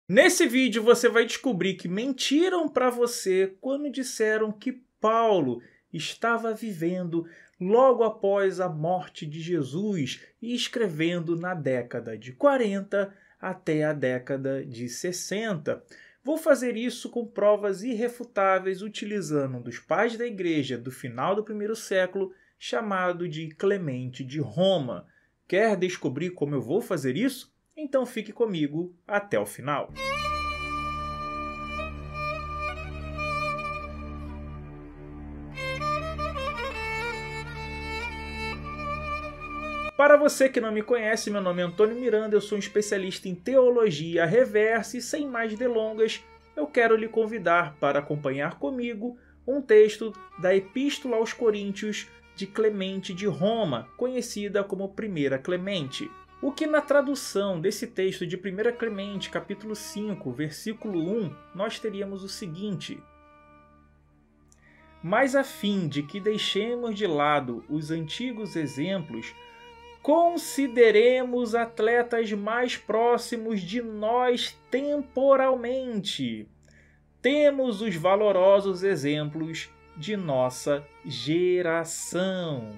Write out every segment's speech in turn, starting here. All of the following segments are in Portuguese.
Nesse vídeo você vai descobrir que mentiram para você quando disseram que Paulo estava vivendo logo após a morte de Jesus e escrevendo na década de 40 até a década de 60. Vou fazer isso com provas irrefutáveis utilizando um dos pais da igreja do final do primeiro século, chamado de Clemente de Roma. Quer descobrir como eu vou fazer isso? Então fique comigo até o final. Para você que não me conhece, meu nome é Antônio Miranda, eu sou um especialista em teologia reversa e sem mais delongas, eu quero lhe convidar para acompanhar comigo um texto da Epístola aos Coríntios de Clemente de Roma, conhecida como Primeira Clemente. O que na tradução desse texto de 1 Clemente, capítulo 5, versículo 1, nós teríamos o seguinte: mas a fim de que deixemos de lado os antigos exemplos, consideremos atletas mais próximos de nós temporalmente. Temos os valorosos exemplos de nossa geração.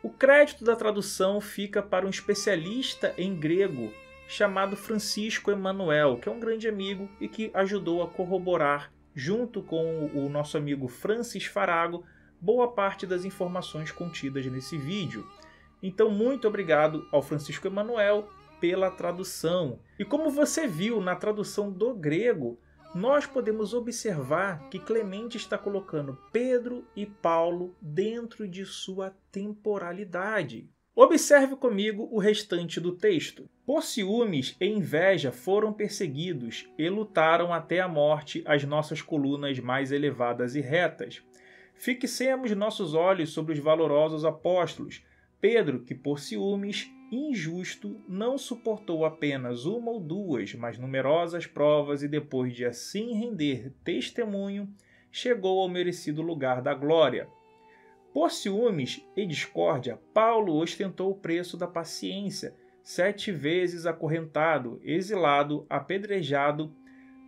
O crédito da tradução fica para um especialista em grego chamado Francisco Emanuel, que é um grande amigo e que ajudou a corroborar, junto com o nosso amigo Francis Farago, boa parte das informações contidas nesse vídeo. Então, muito obrigado ao Francisco Emanuel pela tradução. E como você viu na tradução do grego, nós podemos observar que Clemente está colocando Pedro e Paulo dentro de sua temporalidade. Observe comigo o restante do texto. Por ciúmes e inveja foram perseguidos e lutaram até a morte as nossas colunas mais elevadas e retas. Fixemos nossos olhos sobre os valorosos apóstolos, Pedro, que por ciúmes injusto não suportou apenas uma ou duas, mas numerosas provas e depois de assim render testemunho, chegou ao merecido lugar da glória. Por ciúmes e discórdia, Paulo ostentou o preço da paciência, 7 vezes acorrentado, exilado, apedrejado,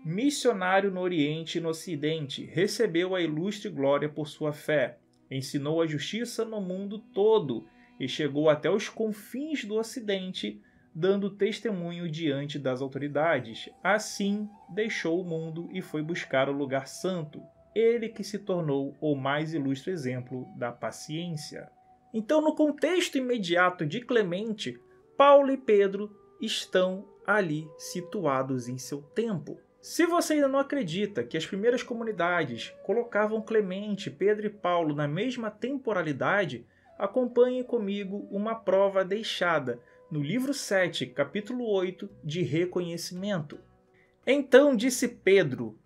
missionário no Oriente e no Ocidente, recebeu a ilustre glória por sua fé, ensinou a justiça no mundo todo, e chegou até os confins do Ocidente, dando testemunho diante das autoridades. Assim, deixou o mundo e foi buscar o lugar santo, ele que se tornou o mais ilustre exemplo da paciência. Então, no contexto imediato de Clemente, Paulo e Pedro estão ali situados em seu tempo. Se você ainda não acredita que as primeiras comunidades colocavam Clemente, Pedro e Paulo na mesma temporalidade, acompanhe comigo uma prova deixada no livro 7, capítulo 8, de reconhecimento. Então disse Pedro: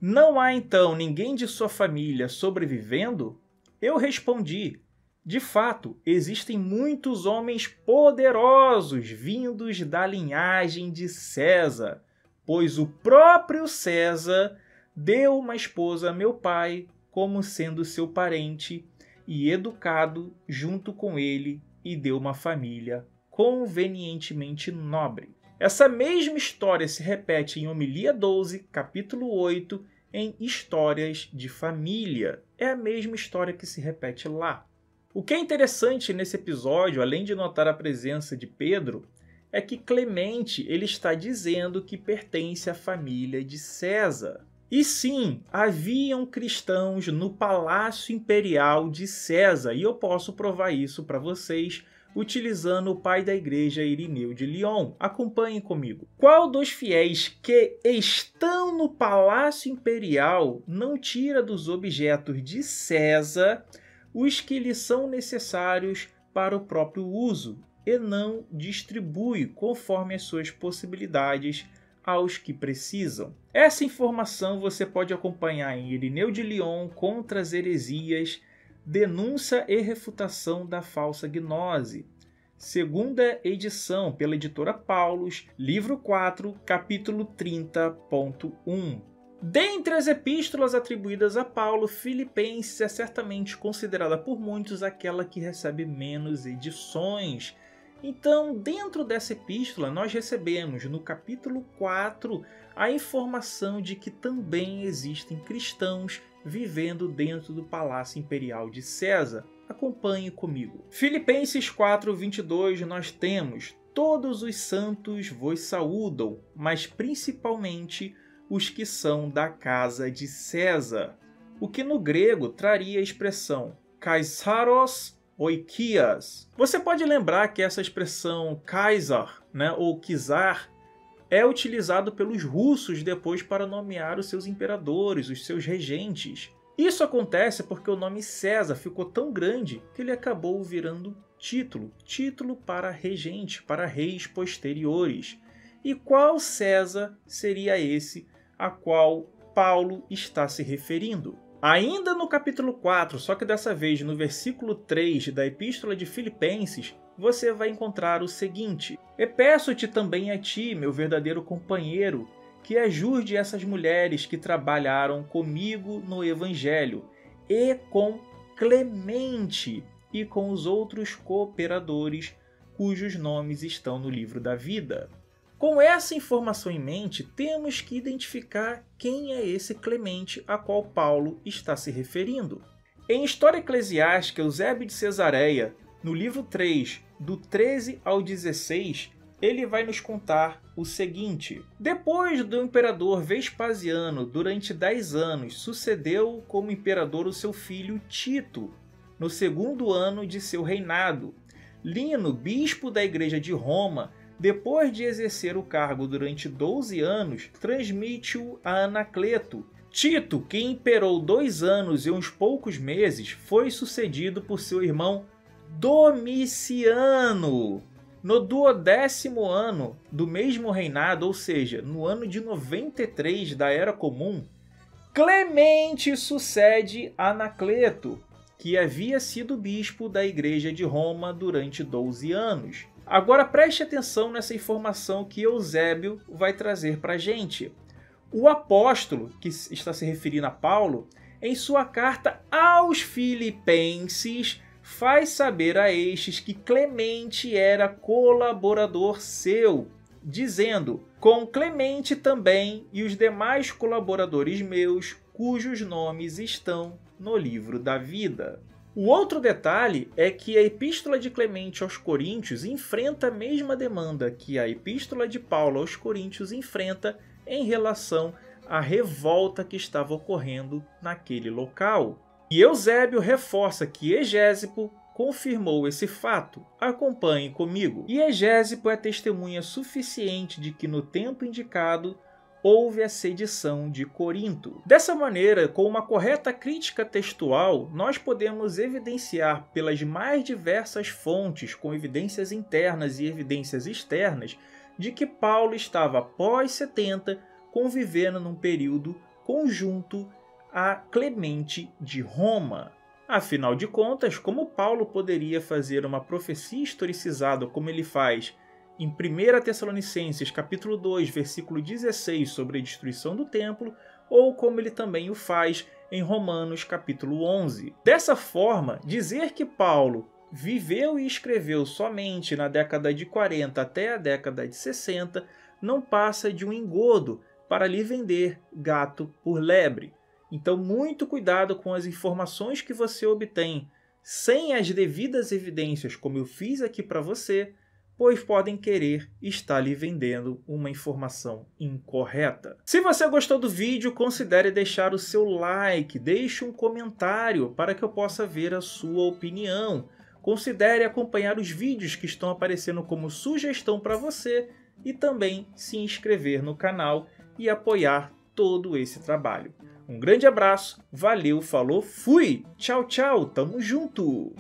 não há então ninguém de sua família sobrevivendo? Eu respondi: de fato, existem muitos homens poderosos vindos da linhagem de César, pois o próprio César deu uma esposa a meu pai como sendo seu parente e educado junto com ele e deu uma família convenientemente nobre. Essa mesma história se repete em Homilia 12, capítulo 8, em Histórias de Família. É a mesma história que se repete lá. O que é interessante nesse episódio, além de notar a presença de Pedro, é que Clemente ele está dizendo que pertence à família de César. E sim, haviam cristãos no Palácio Imperial de César, e eu posso provar isso para vocês utilizando o pai da igreja Irineu de Lyon. Acompanhem comigo. Qual dos fiéis que estão no Palácio Imperial não tira dos objetos de César os que lhe são necessários para o próprio uso e não distribui conforme as suas possibilidades aos que precisam? Essa informação você pode acompanhar em Irineu de Lyon contra as heresias, denúncia e refutação da falsa gnose. Segunda edição pela editora Paulus, livro 4, capítulo 30.1. Dentre as epístolas atribuídas a Paulo, Filipenses é certamente considerada por muitos aquela que recebe menos edições. Então, dentro dessa epístola, nós recebemos no capítulo 4 a informação de que também existem cristãos vivendo dentro do Palácio Imperial de César. Acompanhe comigo. Filipenses 4:22 nós temos: todos os santos vos saúdam, mas principalmente os que são da casa de César, o que no grego traria a expressão Kaisaros Oikias. Você pode lembrar que essa expressão Kaisar, ou Czar, é utilizado pelos russos depois para nomear os seus imperadores, os seus regentes. Isso acontece porque o nome César ficou tão grande que ele acabou virando título para regente, para reis posteriores. E qual César seria esse a qual Paulo está se referindo? Ainda no capítulo 4, só que dessa vez no versículo 3 da Epístola de Filipenses, você vai encontrar o seguinte: E peço-te também a ti, meu verdadeiro companheiro, que ajude essas mulheres que trabalharam comigo no Evangelho, e com Clemente e com os outros cooperadores cujos nomes estão no livro da vida. Com essa informação em mente, temos que identificar quem é esse Clemente a qual Paulo está se referindo. Em História Eclesiástica, Eusébio de Cesareia, no livro 3, do 13 ao 16, ele vai nos contar o seguinte: depois do imperador Vespasiano, durante 10 anos, sucedeu como imperador o seu filho Tito, no 2º ano de seu reinado. Lino, bispo da igreja de Roma, depois de exercer o cargo durante 12 anos, transmite-o a Anacleto. Tito, que imperou 2 anos e uns poucos meses, foi sucedido por seu irmão Domiciano. No 12º ano do mesmo reinado, ou seja, no ano de 93 da Era Comum, Clemente sucede Anacleto, que havia sido bispo da igreja de Roma durante 12 anos. Agora preste atenção nessa informação que Eusébio vai trazer para a gente. O apóstolo, que está se referindo a Paulo, em sua carta aos Filipenses, faz saber a estes que Clemente era colaborador seu, dizendo: com Clemente também e os demais colaboradores meus, cujos nomes estão no livro da vida. O outro detalhe é que a Epístola de Clemente aos Coríntios enfrenta a mesma demanda que a Epístola de Paulo aos Coríntios enfrenta em relação à revolta que estava ocorrendo naquele local. E Eusébio reforça que Egésipo confirmou esse fato. Acompanhe comigo. E Egésipo é testemunha suficiente de que no tempo indicado houve a sedição de Corinto. Dessa maneira, com uma correta crítica textual, nós podemos evidenciar pelas mais diversas fontes, com evidências internas e evidências externas, de que Paulo estava após 70 convivendo num período conjunto a Clemente de Roma. Afinal de contas, como Paulo poderia fazer uma profecia historicizada como ele faz em 1 Tessalonicenses capítulo 2, versículo 16, sobre a destruição do templo, ou como ele também o faz em Romanos capítulo 11. Dessa forma, dizer que Paulo viveu e escreveu somente na década de 40 até a década de 60 não passa de um engodo para lhe vender gato por lebre. Então, muito cuidado com as informações que você obtém sem as devidas evidências, como eu fiz aqui para você, pois podem querer estar lhe vendendo uma informação incorreta. Se você gostou do vídeo, considere deixar o seu like, deixe um comentário para que eu possa ver a sua opinião. Considere acompanhar os vídeos que estão aparecendo como sugestão para você e também se inscrever no canal e apoiar todo esse trabalho. Um grande abraço, valeu, falou, fui! Tchau, tchau, tamo junto!